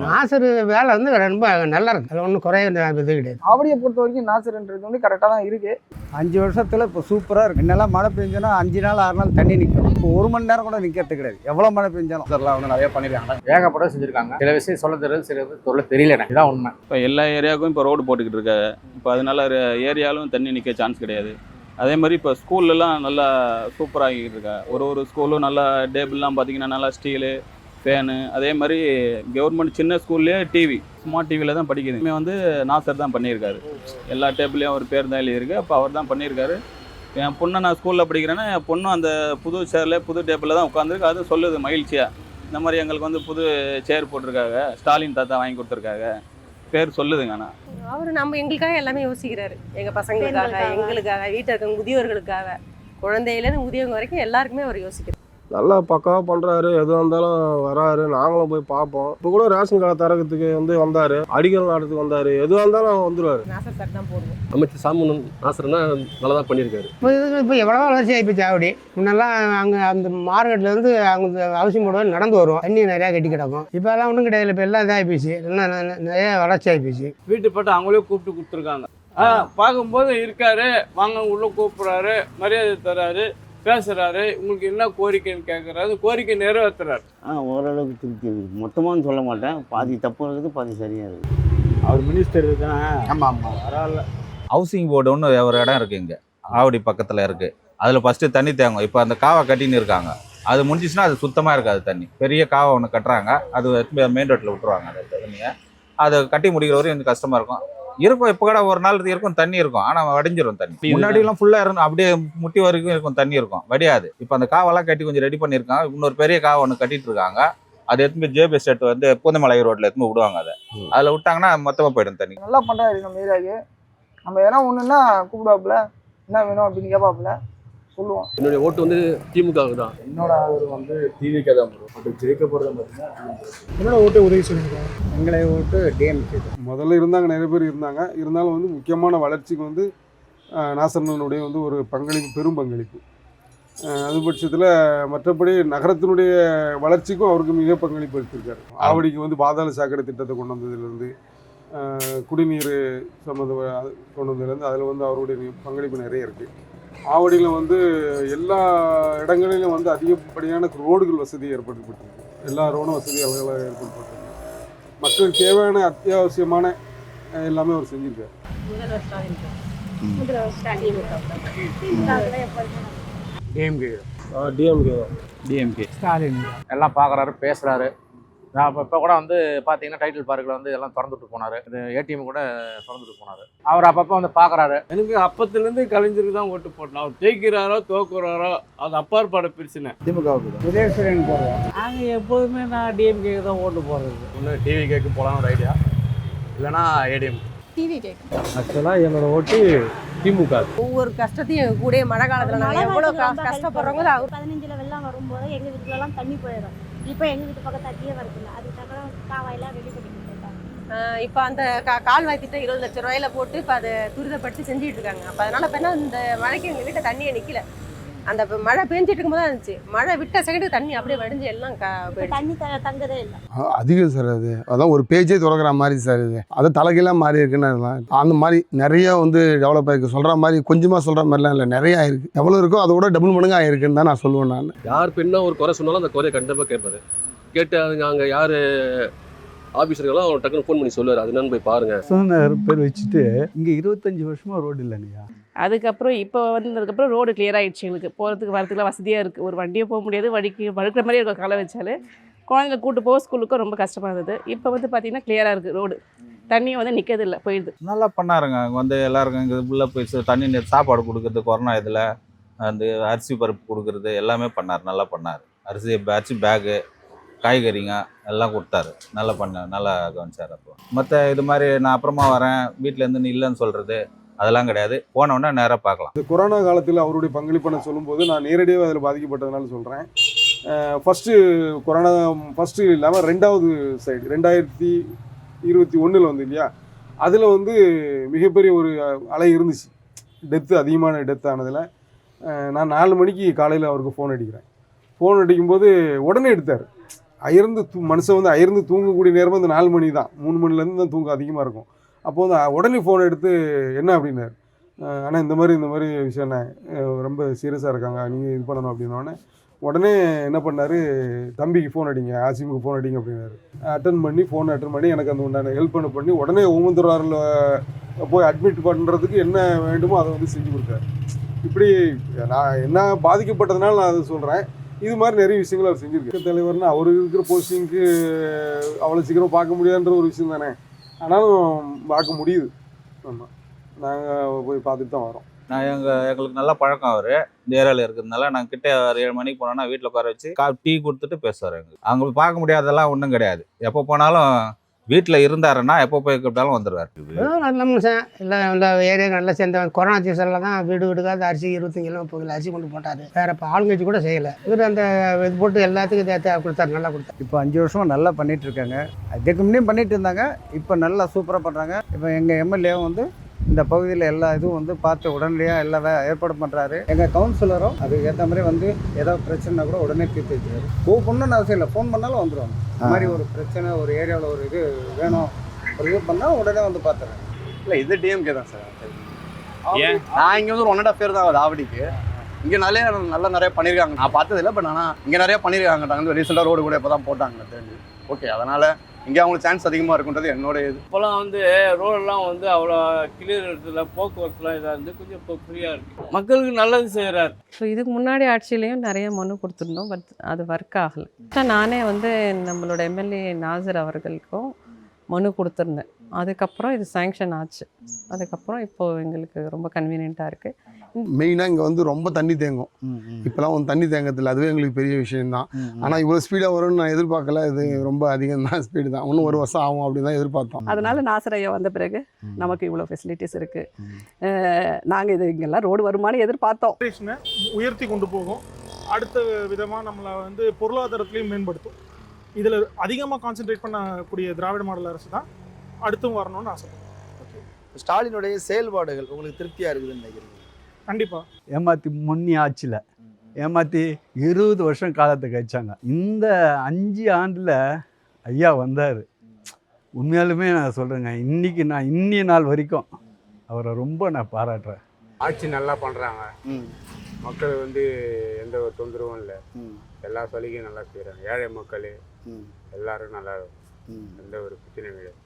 நாசர் வேலை வந்து ரொம்ப நல்லா இருக்கு, அது ஒன்றும் குறைய இது கிடையாது. ஆவடியை பொறுத்த வரைக்கும் நாசர்ன்றது வந்து கரெக்டாக தான் இருக்குது. 5 வருஷத்தில் இப்போ சூப்பராக இருக்குது. முன்னெல்லாம் மழை பெஞ்சோன்னா 5 நாள் 6 நாள் தண்ணி நிற்கும். இப்போ 1 மணி நேரம் கூட நிற்கிறது கிடையாது, எவ்வளோ மழை பெஞ்சாலும். அதெல்லாம் வந்து நிறைய பண்ணியிருக்காங்க, ஏகப்பட்ட செஞ்சுருக்காங்க. சில விஷயம் சொல்ல தெரியாது, சில சொல்ல தெரியல, எனக்கு இதான் உண்மை. இப்போ எல்லா ஏரியாவுக்கும் இப்போ ரோடு போட்டுக்கிட்டு இருக்காங்க. இப்போ அதனால ஏரியாலும் தண்ணி நிற்க சான்ஸ் கிடையாது. அதே மாதிரி இப்போ ஸ்கூல்லலாம் நல்லா சூப்பராகிக்கிட்டு இருக்கா. ஒரு ஸ்கூலும் நல்லா டேபிள்லாம் பார்த்தீங்கன்னா நல்லா ஸ்டீலு ஃபேனு. அதே மாதிரி கவர்மெண்ட் சின்ன ஸ்கூல்லேயே டிவி, ஸ்மார்ட் டிவியில் தான் படிக்குது. இனிமேல் வந்து நாசர் தான் பண்ணியிருக்காரு. எல்லா டேபிள்லேயும் அவர் பேர் தான் எழுதியிருக்கு. அப்போ அவர் தான் பண்ணியிருக்காரு. என் பொண்ணை நான் ஸ்கூலில் படிக்கிறேன்னா என் பொண்ணும் அந்த புது சேரில் புது டேபிளில் தான் உட்காந்துருக்கு. அது சொல்லுது மகிழ்ச்சியாக, இந்த மாதிரி எங்களுக்கு வந்து புது சேர் போட்டிருக்காங்க, ஸ்டாலின் தாத்தா வாங்கி கொடுத்துருக்காங்க, பேர் சொல்லுதுங்க. ஆனால் அவர் நம்ம எங்களுக்காக எல்லாமே யோசிக்கிறாரு. எங்கள் பசங்களுக்காக, எங்களுக்காக, வீட்டில் இருக்க முதியோர்களுக்காக, குழந்தையிலேருந்து முதியவங்க வரைக்கும் எல்லாருக்குமே அவர் யோசிக்கிறார். நல்லா பக்காவாக பண்ணுறாரு. எதுவாக இருந்தாலும் வராரு, நாங்களும் போய் பார்ப்போம். இப்போ கூட ரேஷன் கடை திறக்கிறதுக்கு வந்து வந்தார், அடிக்கல் நாட்டுக்கு வந்தார், எதுவாக இருந்தாலும் வந்துடுவார். நாசர் சார் தான் போடுவோம். அமைச்சர் சாமுன் நாசர்னா நல்லா தான் பண்ணியிருக்காரு. இப்போ எவ்வளோ வளர்ச்சி ஆகிப்போச்சு ஆவடி. முன்னெல்லாம் அங்கே அந்த மார்க்கெட்லேருந்து அங்கே அவசியம் போடுவோம், நடந்து வருவோம், தண்ணி நிறையா கட்டி கிடக்கும். இப்போ எல்லாம் ஒன்றும் கிடையாது. இப்போ எல்லாம் இதாகிப்போச்சு, எல்லாம் நிறைய வளர்ச்சி ஆகிப்போச்சு. வீட்டு பட்டு அவங்களே கூப்பிட்டு கொடுத்துருக்காங்க. பார்க்கும்போது இருக்காரு, வாங்க உள்ளே கூப்பிட்றாரு, மரியாதை தர்றாரு, பேசுறாரு, உங்களுக்கு என்ன கோரிக்கைன்னு கேட்குறாரு, கோரிக்கை நிறைவேற்றுறாரு. ஓரளவுக்கு திருப்தி இருக்குது. மொத்தமானு சொல்ல மாட்டேன், பாதி தப்பு இருக்குது, பாதி சரியாக இருக்குது. அவர் மினிஸ்டர் தான். ஆமாம் பரவாயில்ல. ஹவுசிங் போர்டு ஒன்று ஒரு இடம் இருக்குது இங்கே ஆவடி பக்கத்தில் இருக்குது. அதில் ஃபஸ்ட்டு தண்ணி தேங்கும். இப்போ அந்த காவை கட்டின்னு இருக்காங்க, அது முடிஞ்சிச்சுன்னா அது சுத்தமாக இருக்காது தண்ணி. பெரிய காவை ஒன்று கட்டுறாங்க, அது மெயின் ரோட்டில் விட்டுருவாங்க. அந்த தண்ணியை அதை கட்டி முடிக்கிற வரையும் எனக்கு கஷ்டமாக இருக்கும். இப்போ கூட ஒரு நாள் இருக்கும், தண்ணி இருக்கும், ஆனால் வடிஞ்சிரும் தண்ணி. முன்னாடிலாம் ஃபுல்லாக இருக்கும், அப்படியே முட்டி வரைக்கும் இருக்கும், தண்ணி இருக்கும், வடியாது. இப்போ அந்த காவெல்லாம் கட்டி கொஞ்சம் ரெடி பண்ணியிருக்காங்க. இன்னொரு பெரிய காவை ஒன்று கட்டிட்டு இருக்காங்க. அது எடுத்து ஜேபி செட் வந்து பூந்தமலை ரோட்டில் எடுத்து விடுவாங்க. அதில் விட்டாங்கன்னா மொத்தமாக போயிடும் தண்ணி. நல்லா பண்ணுறாரு நம்ம ஏரியாவுக்கு. நம்ம எதனா ஒன்றுன்னா கூப்பிடுவாப்புல, என்ன வேணும் அப்படின்னு கேட்பாப்புல, சொல்லுவோம். என்னுடைய ஓட்டு வந்து திமுக தான். என்னோட ஆதரவு வந்து டிவிக்கு தான் வரும். அப்படி ஜெயிக்க போகிறது பார்த்தீங்கன்னா என்னோட ஓட்டு உதவி சொல்லியிருக்கோம். எங்களை ஓட்டு டிஎம்கே. முதல்ல இருந்தாங்க, நிறைய பேர் இருந்தாங்க. இருந்தாலும் வந்து முக்கியமான வளர்ச்சிக்கு வந்து நாசர்னுடைய வந்து ஒரு பங்களிப்பு, பெரும் பங்களிப்பு. அது பட்சத்தில் மற்றபடி நகரத்தினுடைய வளர்ச்சிக்கும் அவருக்கு மிக பங்களிப்பு எடுத்திருக்காரு. ஆவடிக்கு வந்து பாதாள சாக்கடை திட்டத்தை கொண்டு வந்ததுலேருந்து, குடிநீர் சம்மந்த கொண்டு வந்ததுலேருந்து அதில் வந்து அவருடைய பங்களிப்பு நிறைய இருக்குது. ஆவடியில் வந்து எல்லா இடங்களிலும் வந்து அதிகப்படியான ரோடுகள் வசதி ஏற்படுத்தப்பட்டிருக்கு. எல்லா ரோடும் வசதி அளவில் ஏற்படுத்தப்பட்டிருக்கு. மக்களுக்கு தேவையான அத்தியாவசியமான எல்லாமே அவர் செஞ்சிருக்காரு. டிஎம்கே ஸ்டாலின் எல்லாம் பார்க்குறாரு, பேசுகிறாரு. நான் இப்போ கூட வந்து பார்த்தீங்கன்னா டைட்டில் பார்க்கில் வந்து எல்லாம் திறந்துட்டு போனார். இது ஏடிஎம் கூட திறந்துட்டு போனார். அவர் அப்பப்போ வந்து பார்க்குறாரு. எனக்கு அப்பத்துலேருந்து கலைஞருக்கு தான் ஓட்டு போட்டோம். அவர் ஜெயிக்கிறாரோ தோக்குறாரோ அது அப்பாற்பட பிரச்சனை. திமுகவுக்கு உதயசூரியன் போடுவோம். நாங்கள் எப்போதுமே நான் டிஎம்கேக்கு தான் ஓட்டு போடுறது. ஒன்று டிவி கேக்கு போகலான்னு ஒரு ஐடியா, இல்லைனா ஏடிஎம். டிவி கேட்கும். ஆக்சுவலாக என்னோட ஓட்டு திமுக. ஒவ்வொரு கஷ்டத்தையும் கூட மழை காலத்தில் நாங்கள் எவ்வளோ கஷ்டப்படுறோங்களோ. 15 வெள்ளம் வரும்போது எங்கள் வீட்டுலலாம் தண்ணி போயிடும். இப்போ எங்கள் வீட்டு பக்கம் தண்ணியே வரதில்லை. அதுக்காக காவாயெல்லாம் ரெடி பண்ணிட்டு இருக்காங்க. இப்போ அந்த கால்வாய் திட்டம் 20 லட்சம் ரூபாயில போட்டு இப்போ அதை துரிதப்படுத்தி செஞ்சுட்டு இருக்காங்க. அப்போ அதனால இப்போ என்ன, இந்த மழைக்கு எங்கள் வீட்டை தண்ணியை நிற்கல. அந்த மழை பெஞ்சிட்டு இருக்கும்போது தான் இருந்துச்சு, மழை விட்ட செகண்டுக்கு தண்ணி அப்படியே வடிஞ்சு எல்லாம் தண்ணி தங்கதே இல்லை. அதிகம் சார். அதான் ஒரு பேஜே திறக்கிற மாதிரி சார். அது தலைகெல்லாம் மாறி இருக்குன்னு அந்த மாதிரி நிறைய வந்து டெவலப் ஆகிருக்கு. சொல்கிற மாதிரி கொஞ்சமாக சொல்கிற மாதிரிலாம் இல்லை, நிறைய ஆயிருக்கு. எவ்வளோ இருக்கோ அதை விட டபுள் மடங்கு ஆயிருக்குன்னு தான் நான் சொல்லுவேன். நான் யார் பெண்ணா ஒரு குறை சொன்னாலும் அந்த குறையை கண்டிப்பாக கேட்பாரு. கேட்டு அது அங்கே யார் ஆஃபீஸர்களோ அவர் டக்குன்னு ஃபோன் பண்ணி சொல்லுவார், அது என்னன்னு போய் பாருங்கள். சுதந்திர பேர் வச்சுட்டு இங்கே 25 வருஷமாக ரோடு இல்லையா. அதுக்கப்புறம் இப்போ வந்ததுக்கப்புறம் ரோடு கிளியர் ஆகிடுச்சு. எங்களுக்கு போகிறதுக்கு வரதுக்குலாம் வசதியாக இருக்குது. ஒரு வண்டியே போக முடியாது, வழுக்கிற மாதிரி இருக்கும். காலை வச்சாலே குழந்தைங்க கூட்டு போக ஸ்கூலுக்கும் ரொம்ப கஷ்டமாக இருந்தது. இப்போ வந்து பார்த்திங்கன்னா கிளியராக இருக்குது ரோடு. தண்ணியும் வந்து நிற்கிறதில்ல, போயிடுது. நல்லா பண்ணாருங்க. அங்கே வந்து எல்லாருக்கும் இங்கே உள்ளே போய் தண்ணி சாப்பாடு கொடுக்குறது, கொரோனா இதில் அந்த அரிசி பருப்பு கொடுக்குறது எல்லாமே பண்ணார். நல்லா பண்ணார். அரிசி பேகு, காய்கறிங்க எல்லாம் கொடுத்தாரு. நல்லா பண்ணார், நல்லா கவனிச்சார். அப்போ மற்ற இது மாதிரி நான் அப்புறமா வரேன் வீட்டிலேருந்து நீ இல்லைன்னு சொல்கிறது அதெல்லாம் கிடையாது. போனோடனே நேராக பார்க்கலாம். இந்த கொரோனா காலத்தில் அவருடைய பங்களிப்பை சொல்லும்போது நான் நேரடியாக அதில் பாதிக்கப்பட்டதுனால சொல்கிறேன். ஃபஸ்ட்டு கொரோனா ஃபஸ்ட்டு இல்லாமல் 2வது சைடு 2021 வந்து இல்லையா, அதில் வந்து மிகப்பெரிய ஒரு அலை இருந்துச்சு. அதிகமான டெத் ஆனதில் நான் 4 மணிக்கு காலையில் அவருக்கு ஃபோன் அடிக்கிறேன். ஃபோன் அடிக்கும்போது உடனே எடுத்தார். அயர்ந்து மனுஷன் வந்து அயர்ந்து தூங்கக்கூடிய நேரம் வந்து 4 மணி தான், 3 மணிலேருந்து தான் தூக்கம் அதிகமாக இருக்கும். அப்போ வந்து உடனே ஃபோன் எடுத்து என்ன அப்படின்னாரு, ஆனால் இந்த மாதிரி விஷயம்ண்ணே, ரொம்ப சீரியஸாக இருக்காங்க, நீங்கள் இது பண்ணணும் அப்படின்னோடனே உடனே என்ன பண்ணார், தம்பிக்கு ஃபோன் அடிங்க, ஆசிமுக்கு ஃபோன் அடிங்க அப்படின்னாரு. ஃபோன் அட்டன் பண்ணி எனக்கு அந்த உண்டான ஹெல்ப் பண்ணி உடனே ஓமந்தூராரில் போய் அட்மிட் பண்ணுறதுக்கு என்ன வேண்டுமோ அதை வந்து செஞ்சு கொடுத்தாரு. இப்படி நான் என்ன பாதிக்கப்பட்டதுனால நான் அதை சொல்கிறேன். இது மாதிரி நிறைய விஷயங்கள் அவர் செஞ்சுருக்கு. தலைவர்னா அவர் இருக்கிற போஸ்டிங்க்கு அவ்வளோ சீக்கிரம் பார்க்க முடியாதுன்ற ஒரு விஷயம் தானே, ஆனாலும் பார்க்க முடியுது. ஆமாம், நாங்கள் போய் பார்த்துட்டு தான் வரோம். எங்களுக்கு நல்ல பழக்கம் அவர் இந்த ஏரியாவில் இருக்கிறதுனால நாங்கள் கிட்டே ஒரு 7 மணிக்கு போனோம்னா வீட்டில் உட்கார வச்சு டீ கொடுத்துட்டு பேசுவார். எங்களுக்கு அங்கே பார்க்க முடியாதெல்லாம் ஒன்றும் கிடையாது. எப்போ போனாலும் வீட்டில் இருந்தாருன்னா எப்போ போய் கூப்பிட்டாலும் வந்துடுவார். நல்ல மனுஷன். இல்லை இந்த ஏரியா நல்லா சேர்ந்த கொரோனா சீசனில் தான் வீடுக்காக அரிசி 25 கிலோ 30 கிலோ அரிசி கொண்டு போட்டார். வேறு இப்போ ஆளுங்கட்சி கூட செய்யலை. இவர் அந்த இது போட்டு எல்லாத்துக்கும் கொடுத்தாரு, நல்லா கொடுத்தாரு. இப்போ 5 வருஷமாக நல்லா பண்ணிகிட்டு இருக்காங்க. அதுக்கு முன்னே பண்ணிகிட்டு இருந்தாங்க, இப்போ நல்லா சூப்பராக பண்ணுறாங்க. இப்போ எங்கள் எம்எல்ஏவும் வந்து இந்த பகுதியில் எல்லா இதுவும் வந்து பார்த்து உடனடியாக எல்லா ஏற்பாடு பண்ணுறாரு. எங்கள் கவுன்சிலரும் அதுக்கு ஏற்ற மாதிரி வந்து ஏதாவது பிரச்சனைனா கூட உடனே தீர்த்து வச்சுருக்காரு. பண்ணணும்னு அவசியம் இல்லை, ஃபோன் பண்ணாலும் வந்துடுவாங்க. இந்த மாதிரி ஒரு பிரச்சனை, ஒரு ஏரியாவில் ஒரு இது வேணும், ஒரு இது பண்ணால் உடனே வந்து பார்த்துறேன். இல்லை, இது டிஎம்கே தான் சார். ஏன் நான் இங்கே வந்து ஒரு 1.5 year தான் ஆகுது ஆவடிக்கு. இங்கே நிறைய பண்ணியிருக்காங்க. நான் பார்த்ததில்லை, பட் ஆனால் இங்கே நிறையா பண்ணியிருக்காங்க. ரீசெண்டாக ரோடு கூட இப்போ தான் போட்டாங்க தெரிஞ்சு. ஓகே, அதனால் இங்கே அவங்களுக்கு சான்ஸ் அதிகமாக இருக்குன்றது என்னோட இது. இப்போலாம் வந்து ரோடெல்லாம் வந்து அவ்வளோ கிளியர் இடத்துல போக்குவரத்துலாம் இதாக இருந்து கொஞ்சம் இப்போ ஃப்ரீயாக இருக்குது. மக்களுக்கு நல்லது செய்கிறார். ஸோ இதுக்கு முன்னாடி ஆட்சியிலையும் நிறைய மனு கொடுத்துருந்தோம், பட் அது ஒர்க் ஆகலை. நானே வந்து நம்மளோட எம்எல்ஏ நாசர் அவர்களுக்கும் மனு கொடுத்துருந்தேன். அதுக்கப்புறம் இது சேங்ஷன் ஆச்சு. அதுக்கப்புறம் இப்போது எங்களுக்கு ரொம்ப கன்வீனியண்ட்டாக இருக்குது. மெயினாக இங்கே வந்து ரொம்ப தண்ணி தேங்கும். இப்போலாம் வந்து தண்ணி தேங்கத்தில் அதுவே எங்களுக்கு பெரிய விஷயம்தான். ஆனால் இவ்வளோ ஸ்பீடாக வரும்னு நான் எதிர்பார்க்கல. இது ரொம்ப அதிகம் தான், ஸ்பீடு தான். இன்னும் 1 வருஷம் ஆகும் அப்படின்னு தான் எதிர்பார்த்தோம். அதனால நாசர் ஐயா வந்த பிறகு நமக்கு இவ்வளோ ஃபெசிலிட்டிஸ் இருக்குது. நாங்கள் இது இங்கெல்லாம் ரோடு வருமானு எதிர்பார்த்தோம். உயர்த்தி கொண்டு போகும். அடுத்த விதமாக நம்மளை வந்து பொருளாதாரத்துலேயும் மேம்படுத்தும். இதில் அதிகமாக கான்சென்ட்ரேட் பண்ணக்கூடிய திராவிட மாடல் அரசு தான் அடுத்தும் வரணும்னு ஆசைப்படுறோம். ஸ்டாலினுடைய செயல்பாடுகள் உங்களுக்கு திருப்தியாக இருக்குதுன்னு நினைக்கிறீங்க? கண்டிப்பாக. ஏமாற்றி முன்னி ஆட்சியில் ஏமாற்றி 20 வருஷம் காலத்தை கழிச்சாங்க. இந்த 5 ஆண்டில் ஐயா வந்தார். உண்மையாலுமே நான் சொல்கிறேங்க, இன்னி நாள் வரைக்கும் அவரை ரொம்ப நான் பாராட்டுறேன். ஆட்சி நல்லா பண்ணுறாங்க. மக்கள் வந்து எந்த ஒரு தொந்தரவும் இல்லை. எல்லா சலுகையும் நல்லா செய்கிறாங்க. ஏழை மக்கள் எல்லாரும் நல்லா எந்த ஒரு பிரச்சனையும் கிடையாது.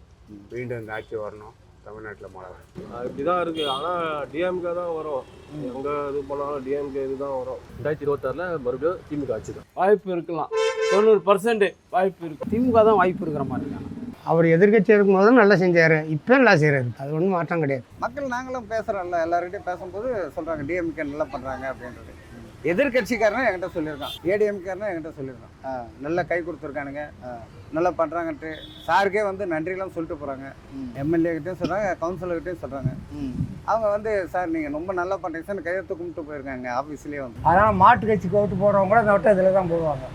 மீண்டும் இந்த ஆட்சி வரணும், தமிழ்நாட்டில் மழை இப்படி தான் இருக்குது. ஆனால் டிஎம்கே தான் வரும். எங்கே இது பண்ணாலும் டிஎம்கே இது தான் வரும். 2026 மறுபடியும் திமுக ஆட்சி தான். வாய்ப்பு இருக்கலாம், 90% வாய்ப்பு இருக்குது. திமுக தான் வாய்ப்பு இருக்கிற மாதிரி. அவர் எதிர்கட்சி இருக்கும்போதும் நல்லா செஞ்சார், இப்போ நல்லா செய்கிறாரு. அது ஒன்றும் மாற்றம் கிடையாது. மக்கள் நாங்களும் பேசுகிறோம்ல, எல்லாருக்கிட்டையும் பேசும்போது சொல்கிறாங்க டிஎம்கே நல்லா பண்ணுறாங்க அப்படின்றது. எதிர்கட்சிக்காரனும் என்கிட்ட சொல்லியிருக்கான், ஏடிஎம்காரனும் என்கிட்ட சொல்லியிருக்கான். நல்லா கை கொடுத்துருக்கானுங்க, நல்லா பண்ணுறாங்கன்ட்டு. சாருக்கே வந்து நன்றிலாம் சொல்லிட்டு போகிறாங்க. எம்எல்ஏக்கிட்டையும் சொல்கிறாங்க, கவுன்சிலர்கிட்டையும் சொல்கிறாங்க. அவங்க வந்து சார் நீங்கள் ரொம்ப நல்லா பண்ணுறீங்க சார் கையெழுத்து கும்பிட்டு போயிருக்காங்க ஆஃபீஸ்லேயே வந்து. அதனால் மாட்டு கட்சிக்கு ஓட்டு போடுறவங்க கூட இந்த வட்டம் இதில் தான் போடுவாங்க.